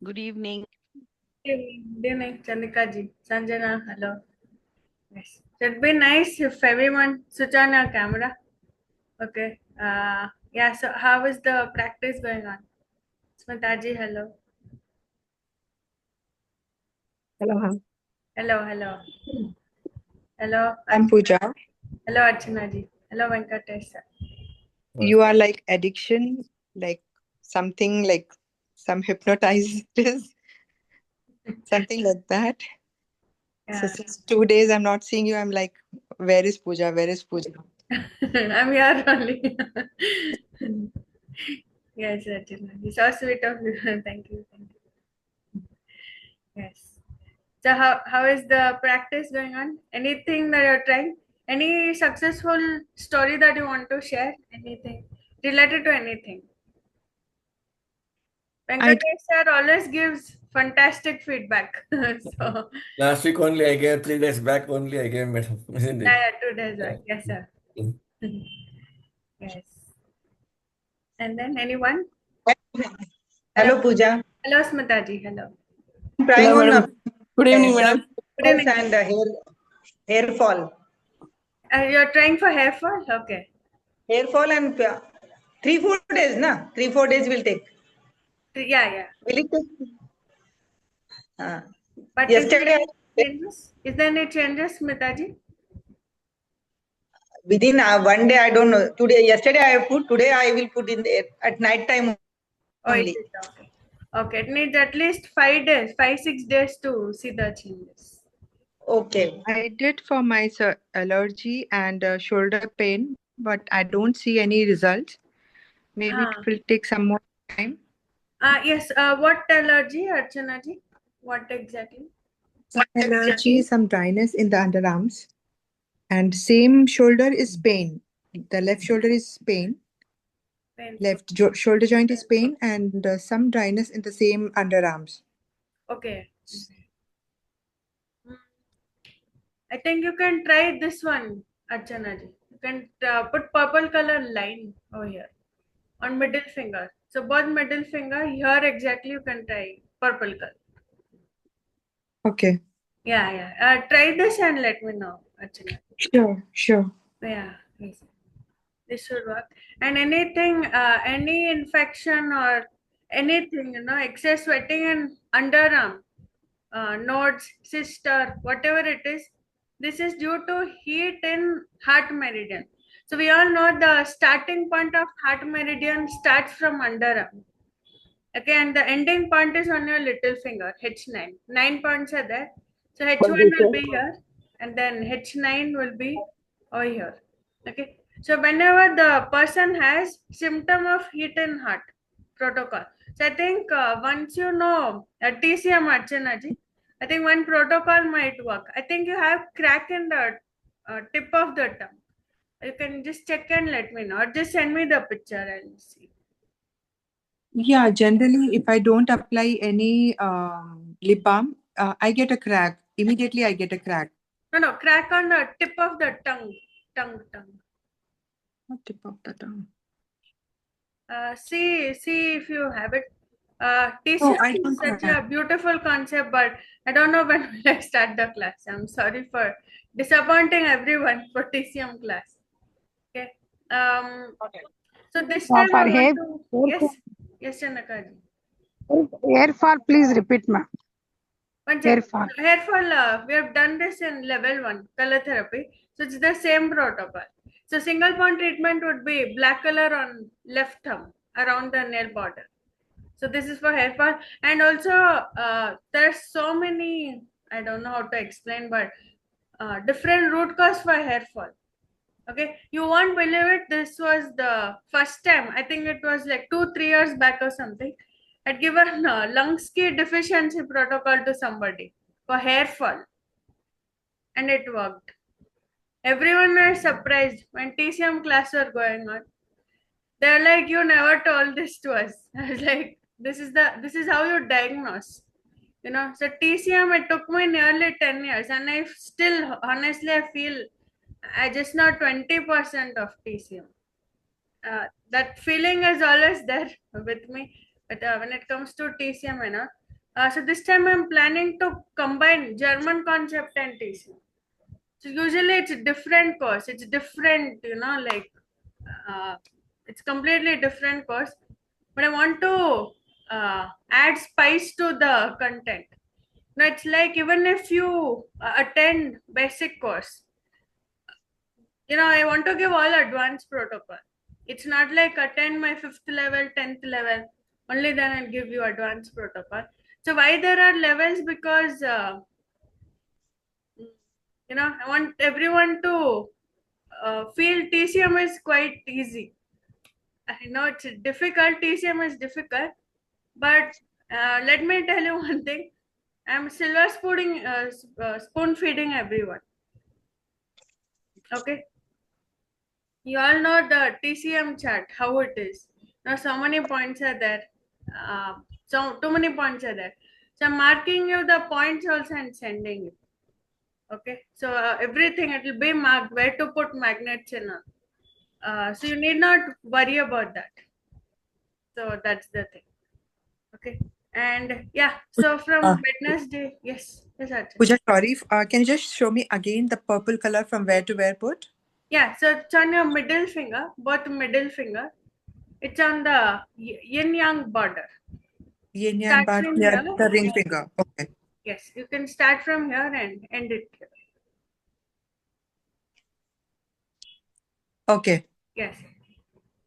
Good evening. Good evening, Chandika ji. Sanjana, hello. Yes. So it'd be nice if everyone switch on your camera. Okay. Yeah, so how is the practice going on? Smita ji, hello. Hello, Hello, hello. Hello, I'm Pooja. hello, Archana ji. Hello, Venkatesh sir. You are like addiction, like something like some hypnotized, something like that. So Yeah. since 2 days I'm not seeing you, I'm like, where is Pooja? Where is Pooja? I'm here only. Yes, Archana ji. So sweet of you. Thank you. Thank you. Yes. So how is the practice going on? Anything that you're trying? Any successful story that you want to share? Anything related to anything? I Venkatesh sir always gives fantastic feedback. So Last week only I gave, 3 days back only I gave, madam, isn't it? yeah, 2 days back. Yes, sir. Yes. And then anyone? Hello. Hello, Pooja. Hello, Smita ji. Hello. I'm trying Hello, on madam. Good evening, madam. Good evening. and hair fall. You're trying for hair fall? Okay. Hair fall and 3-4 days, na? 3-4 days will take. Yeah, yeah. Will it take? Uh, But yesterday, is there any changes, Smita ji? within 1 day, I don't know. Yesterday I put, today I will put at night time Oh, is only. it okay? Okay, it needs at least 5 days, 5-6 days to see the changes. Okay. I did for my allergy and shoulder pain, but I don't see any results. Maybe it will take some more time. Yes. What allergy, Archana ji? What exactly? Allergy, some dryness in the underarms, and same shoulder is pain. The left shoulder is pain. Left shoulder joint is pain and some dryness in the same underarms. Okay. I think you can try this one, Archana ji. You can put purple color line over here on middle finger. So both middle finger here exactly you can try purple color. Okay. Yeah, yeah. Try this and let me know, Archana. Sure. Yeah, yes. This should work. And anything, any infection or anything, excess sweating in underarm, nodes, cyst, whatever it is, this is due to heat in heart meridian. So we all know the starting point of heart meridian starts from underarm. Okay, and the ending point is on your little finger, H9. 9 points are there. So H1 will be here, and then H9 will be over here. Okay, so whenever the person has symptom of heat in heart protocol, so I think once you know TCM Archana ji, I think one protocol might work. I think you have crack in the tip of the tongue. You can just check and let me know, or just send me the picture. I'll see. Yeah, generally, if I don't apply any lip balm, I get a crack. Immediately, I get a crack. No, crack on the tip of the tongue. What tip of the tongue? See if you have it. I TCM don't is such have. a beautiful concept, but I don't know when will I start the class. I'm sorry for disappointing everyone for TCM class. Okay. So this time For I hair, want to yes, Chanaka ji. hair fall, please repeat, ma'am. Hair fall. We have done this in level 1, color therapy. So it's the same protocol. So single point treatment would be black color on left thumb around the nail border. So this is for hair fall. And also there's so many, I don't know how to explain, but different root cause for hair fall. Okay, you won't believe it. This was the first time. I think it was like 2-3 years back or something. I'd given a Lungsky deficiency protocol to somebody for hair fall, and it worked. Everyone was surprised when TCM class were going on. They're like, "You never told this to us." I was like, "This is how you diagnose." So TCM, it took me nearly 10 years, and I still, honestly, I feel I just know 20% of TCM. That feeling is always there with me. But when it comes to TCM, So this time I'm planning to combine German concept and TCM. So usually it's a different course. It's different, like it's completely different course. But I want to add spice to the content. Now it's like even if you attend basic course, I want to give all advanced protocol. It's not like attend my 5th level, 10th level, only then I'll give you advanced protocol. So why there are levels? Because I want everyone to feel TCM is quite easy. I know it's difficult, TCM is difficult, but let me tell you one thing. I'm spoon feeding everyone. Okay. You all know the TCM chart, how it is. Now, so many points are there. So too many points are there. So I'm marking you the points also and sending you. Okay. So everything it will be marked where to put magnets in. So you need not worry about that. So that's the thing. Okay. And yeah. So from Wednesday, yes, Archana. Pooja, sorry, can you just show me again the purple color from where to where put? Yeah, so it's on your middle finger, both middle finger. It's on the yin yang border. Yin yang Start bar from near here. the ring finger. Okay. Yes, you can start from here and end it here. Okay. Yes.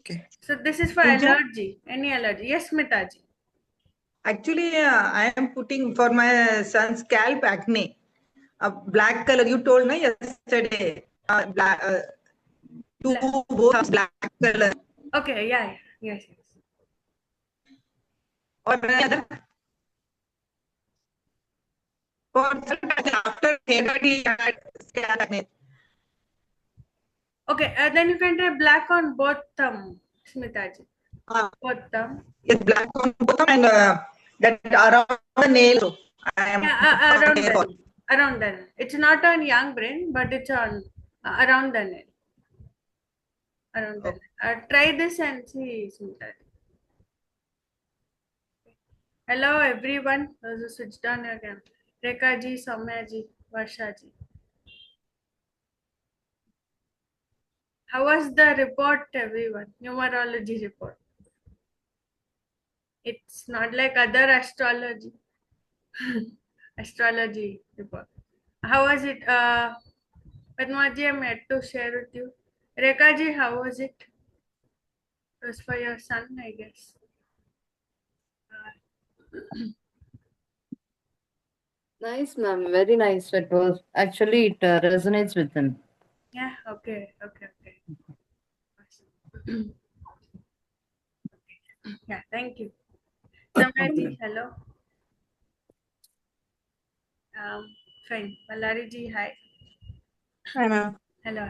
Okay. So this is for Pooja? allergy. Any allergy? Yes, Smitaji. Actually, I am putting for my son's scalp acne. Black color. You told me yesterday. Black. Two both black color. Okay, yeah. Yes. Or any other. After therapy, scalp acne. Okay, then you can try black on both thumb, Smitaji. Both thumb. Yes, black on both and that around the nail. I am Around the nail. Around the nail. It's not on young brain, but it's on around the nail. Around the nail. Try this and see, Smitaji. Hello everyone. Those who switched on again. Rekha ji, Soumya ji, Varsha ji. How was the report, everyone? Numerology report. It's not like other astrology. Astrology report. How was it? Padma ji, I'm yet to share with you. Rekha ji, how was it? It was for your son, I guess. Nice, ma'am. Very nice. It was actually it resonates with him. Yeah. Okay. Yeah. Thank you. Soumya ji, hello. Fine. Malari ji, hi. Hi, ma'am. Hello.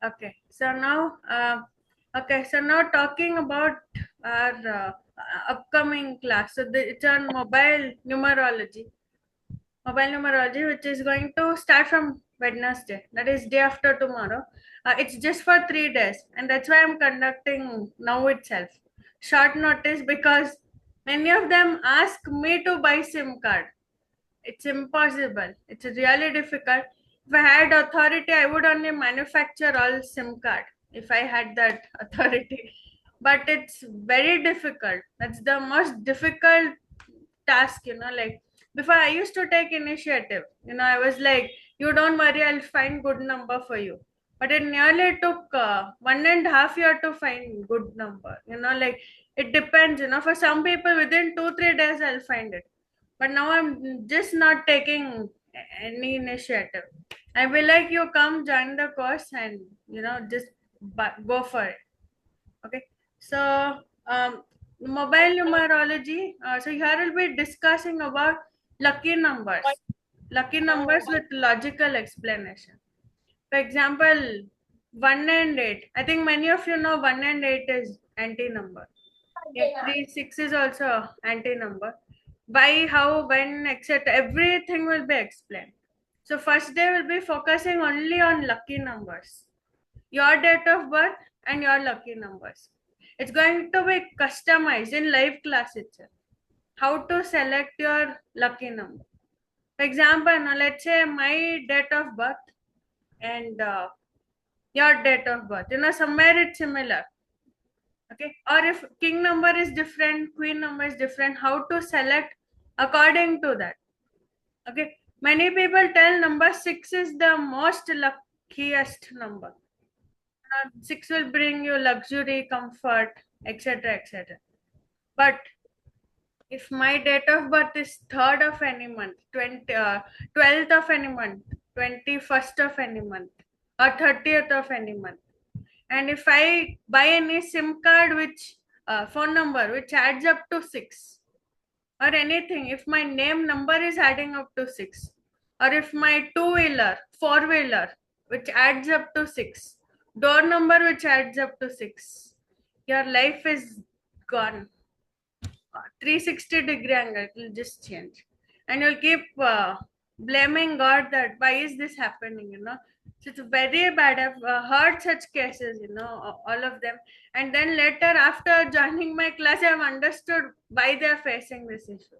Okay. So now, talking about our upcoming class. So it's on mobile numerology. Mobile numerology, which is going to start from Wednesday. That is day after tomorrow. It's just for 3 days, and that's why I'm conducting now itself. Short notice because many of them ask me to buy SIM card. It's impossible. It's really difficult. If I had authority, I would only manufacture all SIM card if I had that authority. But it's very difficult. That's the most difficult task, like before I used to take initiative. I was like, you don't worry, I'll find good number for you. But it nearly took 1.5 years to find good number. Like it depends, for some people within 2-3 days I'll find it. But now I'm just not taking any initiative. I will like you come join the course and just go for it. Okay. So mobile numerology. So here we'll be discussing about lucky numbers. Lucky numbers with logical explanation. For example, 1 and 8. I think many of you know 1 and 8 is anti-number. Yeah, 3, 6 is also anti-number. Why, how, when, etc. Everything will be explained. So first day will be focusing only on lucky numbers. Your date of birth and your lucky numbers. It's going to be customized in live class itself. how to select your lucky number. For example, now let's say my date of birth and your date of birth, somewhere it's similar. Okay, or if king number is different, queen number is different, how to select according to that. Okay, many people tell number 6 is the most luckiest number. 6 will bring you luxury, comfort, etc., etc. But if my date of birth is 3rd of any month, 12th of any month, 21st of any month, or 30th of any month, and if I buy any SIM card which phone number which adds up to 6, or anything, if my name number is adding up to 6, or if my two-wheeler, four-wheeler which adds up to 6, door number which adds up to 6, your life is gone. 360-degree angle, it will just change, and you'll keep blaming God that why is this happening. So it's very bad. I've heard such cases, all of them, and then later after joining my class I've understood why they're facing this issue.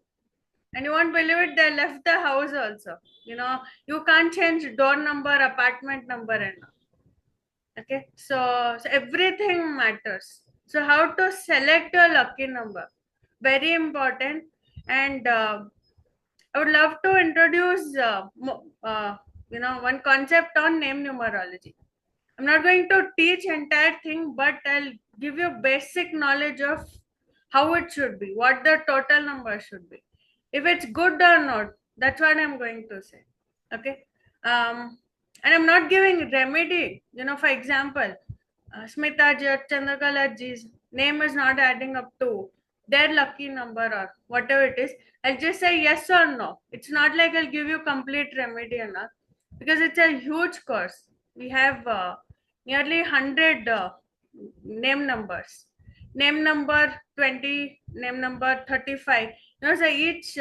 And you won't believe it, they left the house also. You can't change door number, apartment number, and all. Okay, so everything matters. So how to select your lucky number, very important. And I would love to introduce one concept on name numerology. I'm not going to teach entire thing, but I'll give you basic knowledge of how it should be, what the total number should be, if it's good or not. That's what I'm going to say. Okay, and I'm not giving remedy. For example, Smita ji or Chandrakala ji's name is not adding up to their lucky number or whatever it is. I'll just say yes or no. It's not like I'll give you complete remedy or not, because it's a huge course. We have nearly 100 name numbers. Name number 20, name number 35. So each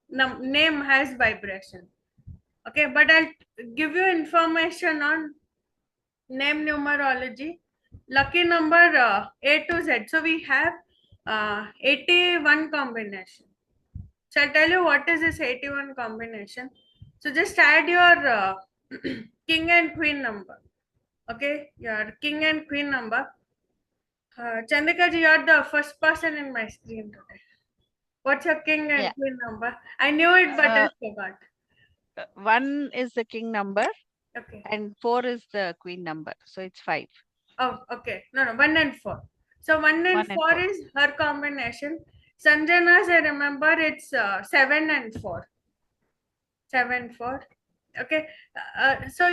name has vibration. Okay, but I'll give you information on name numerology. Lucky number A to Z. So we have 81 combination. So I'll tell you what is this 81 combination. So just add your king and queen number. Okay, your king and queen number. Chandrika ji, you're the first person in my screen today. What's your king and queen number? I knew it, but I forgot. 1 is the king number. Okay. And 4 is the queen number. So it's 5. Oh, okay. No, 1 and 4. So 1 and 4 is her combination. Sanjana's, I remember it's 7 and 4. 7, 4. Okay. So,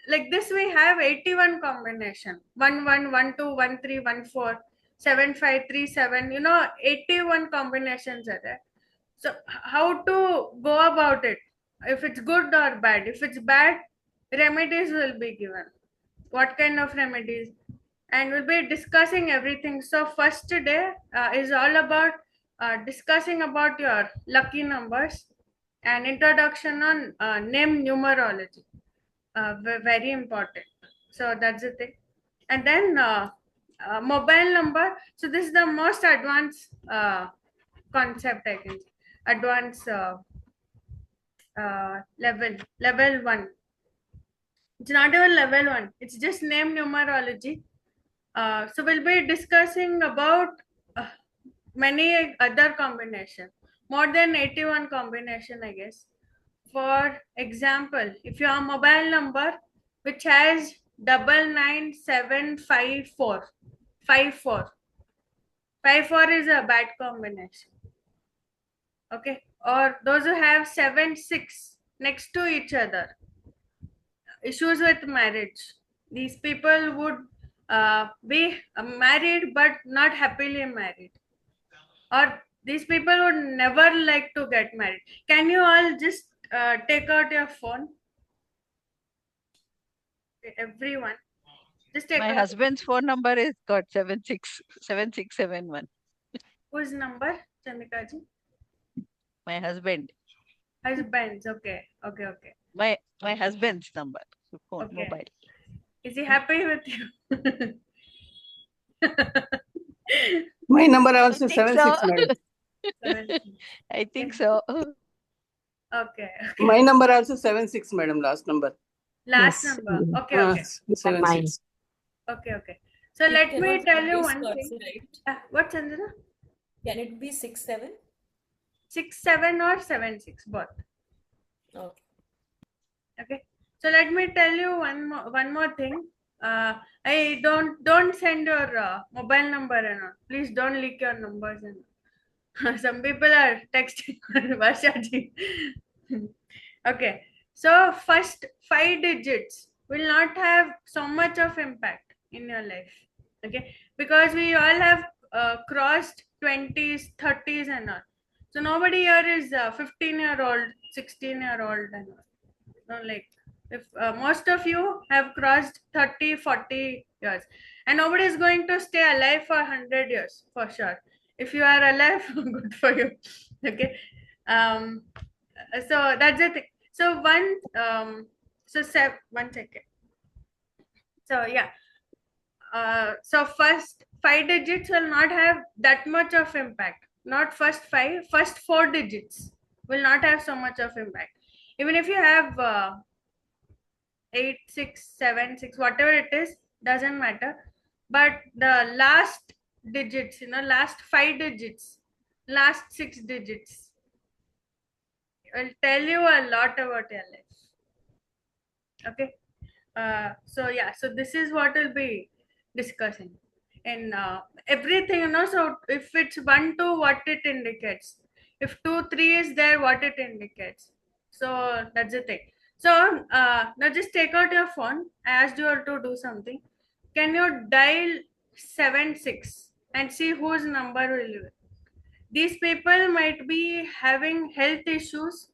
like this we have 81 combination. 1, 1, 1, 2, 1, 3, 1, 4, 7, 5, 3, 7. 81 combinations are there. So how to go about it? If it's good or bad. If it's bad, remedies will be given. What kind of remedies? And we'll be discussing everything. So first day is all about discussing about your lucky numbers and introduction on name numerology. Very important. So that's the thing. And then mobile number. So this is the most advanced concept, I can say. Advanced level 1. It's not even level 1. It's just name numerology. So we'll be discussing about many other combination, more than 81 combination, I guess. For example, if you have a mobile number which has 99754, 54 is a bad combination. Okay, or those who have 7, 6 next to each other, issues with marriage. These people would be married but not happily married, or these people would never like to get married. Can you all just take out your phone? Everyone, just take My out. husband's phone number is got 7671. Whose number, Chandrika ji? My husband. Husband's. Okay. My husband's number. Phone, Okay. mobile. Is he happy with you? My number also I think so. 769. I think so. Okay. My number also 76, madam, last number. Last Yes. number. Okay. 76. Okay. So It let me cannot tell you be one skirts, thing. right? What, Chandra? Can it be 6-7? 6-7 or 7-6 both. Okay. Okay. So let me tell you one more thing. I don't send your mobile number and all. Please don't leak your numbers and all. Some people are texting Varshaji. Okay. So first 5 digits will not have so much of impact in your life. Okay. Because we all have crossed 20s, 30s and all. So nobody here is 15-year-old, 16-year-old and all. No, like if most of you have crossed 30, 40 years, and nobody is going to stay alive for 100 years for sure. If you are alive, good for you. Okay. So that's the thing. So one second. So yeah. So first 5 digits will not have that much of impact. Not first 5, first 4 digits will not have so much of impact. Even if you have 8, 6, 7, 6, whatever it is, doesn't matter. But the last digits, last 5 digits, last 6 digits will tell you a lot about your life. Okay. So this is what we'll be discussing. And everything, so if it's 1, 2, what it indicates. If 2, 3 is there, what it indicates. So that's the thing. So now just take out your phone. I asked you all to do something. Can you dial 76 and see whose number will you? These people might be having health issues,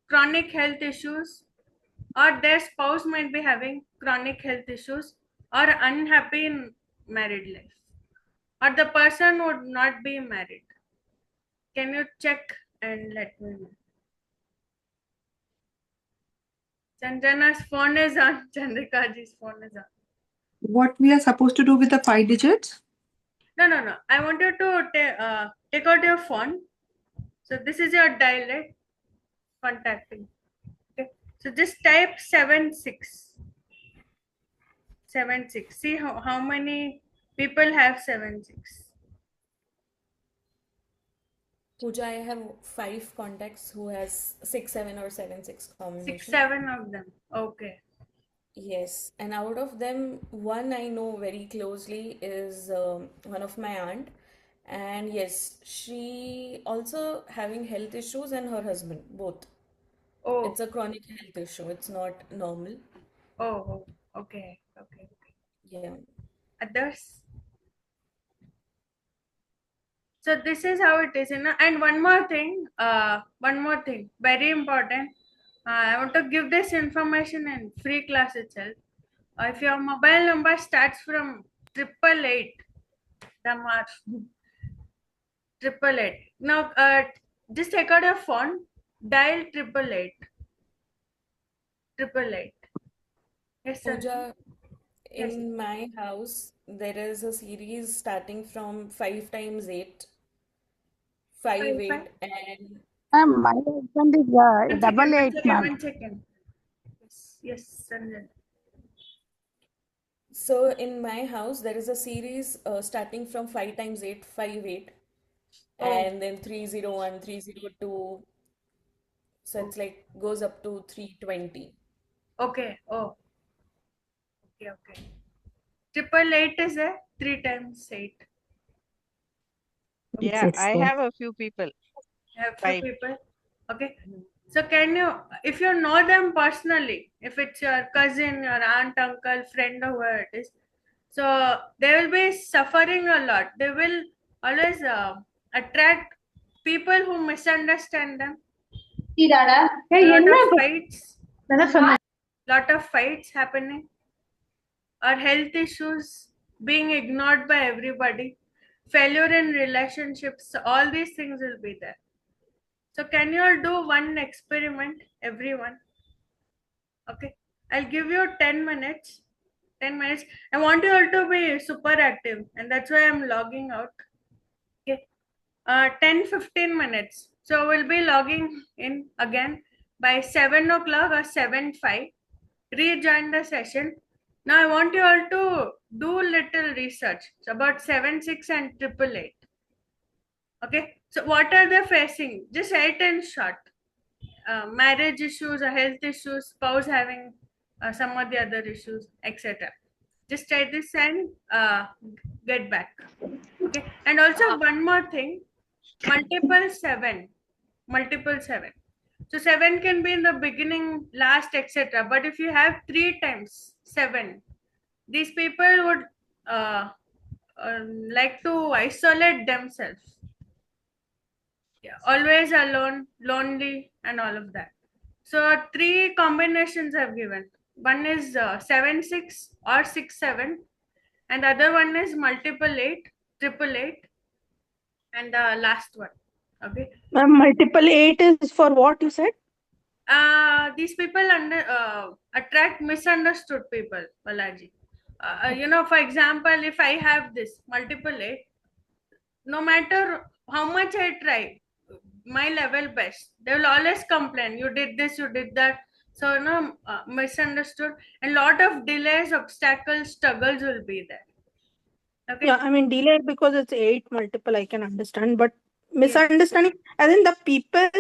chronic health issues, or their spouse might be having chronic health issues or unhappy in married life, or the person would not be married. Can you check and let me know? Chandana's phone is on. Chandrikaji's phone is on. What we are supposed to do with the 5 digits? No. I want you to take out your phone. So this is your dial, right? Contacting. Okay. So just type 76. 76. See how many people have 76. Pooja, I have 5 contacts who has 6-7 or 7-6 combination. 6, 7 of them. Okay. Yes, and out of them, one I know very closely is one of my aunt, and yes, she also having health issues and her husband both. Oh. It's a chronic health issue. It's not normal. Oh. Okay. Yeah. Others. So this is how it is, and one more thing, very important. I want to give this information in free class itself. If your mobile number starts from 888, the mark 888. Now, just take out your phone, dial 888. 888. Yes, sir. Pooja, Yes. in my house, there is a series starting from 5 times 8, 5, 8, and Ma'am, my husband is double eight, ma'am. One second. Yes, Sanjay. so in my house, there is a series starting from 5 times 8, 5, 8, and then 301, 302. So it's like goes up to 320. Okay. Oh. Okay. 888 is a 3 times 8. Yeah, I have a few people. Have few 5. people. Okay. So can you, if you know them personally, if it's your cousin, your aunt, uncle, friend, or whoever it is, so they will be suffering a lot. They will always attract people who misunderstand them. Lot of fights happening, or health issues being ignored by everybody, failure in relationships, all these things will be there. So can you all do one experiment, everyone? Okay, I'll give you 10 minutes. 10 minutes. I want you all to be super active, and that's why I'm logging out. Okay. 10-15 minutes. So we'll be logging in again by 7 o'clock or 7:05. Rejoin the session. Now I want you all to do little research about 7/6 and 888. Okay, so what are they facing? Just write in short. Marriage issues or health issues, spouse having some of the other issues, etc. Just try this and get back. Okay, and also one more thing, multiple seven. So 7 can be in the beginning, last, etc. But if you have 3 times 7, these people would like to isolate themselves. Yeah, always alone, lonely, and all of that. So 3 combinations I've given. One is 7/6 or 6/7, and the other one is multiple 8, 888, and the last one. Okay. Multiple 8 is for what you said? These people attract misunderstood people, Balaji. For example, if I have this multiple 8, no matter how much I try, my level best, they will always complain. You did this, you did that. So, misunderstood. And lot of delays, obstacles, struggles will be there. Okay. Yeah, I mean, delay because it's 8 multiple, I can understand. But misunderstanding, as in the people,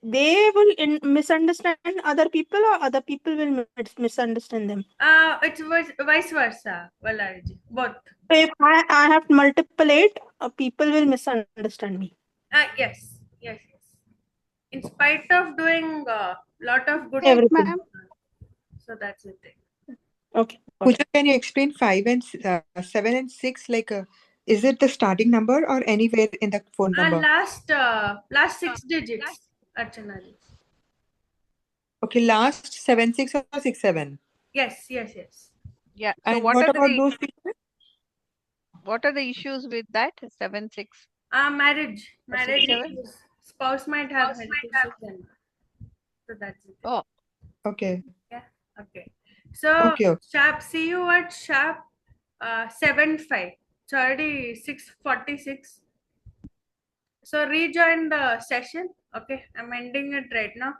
they will misunderstand other people, or other people will misunderstand them? It's vice versa, Balaji. Both. So if I have multiple 8, people will misunderstand me. Yes. In spite of doing a lot of good Everything. Ma'am. So that's the thing. Okay. Pooja, can you explain 5 and 7 and 6? Like, is it the starting number or anywhere in the phone number? Last 6 digits, Archana. Okay, last 7/6 or 6/7? Yes. Yeah. So And what what are about the those people? what are the issues with that? 7/6. Marriage 6/7? issues. Spouse might have health issues. So that's it. Oh, Okay. Yeah. Okay. So Okay. sharp. See you at sharp 7:05. It's already 6:46. So rejoin the session. Okay, I'm ending it right now.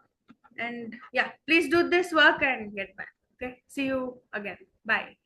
And yeah, please do this work and get back. Okay, see you again. Bye.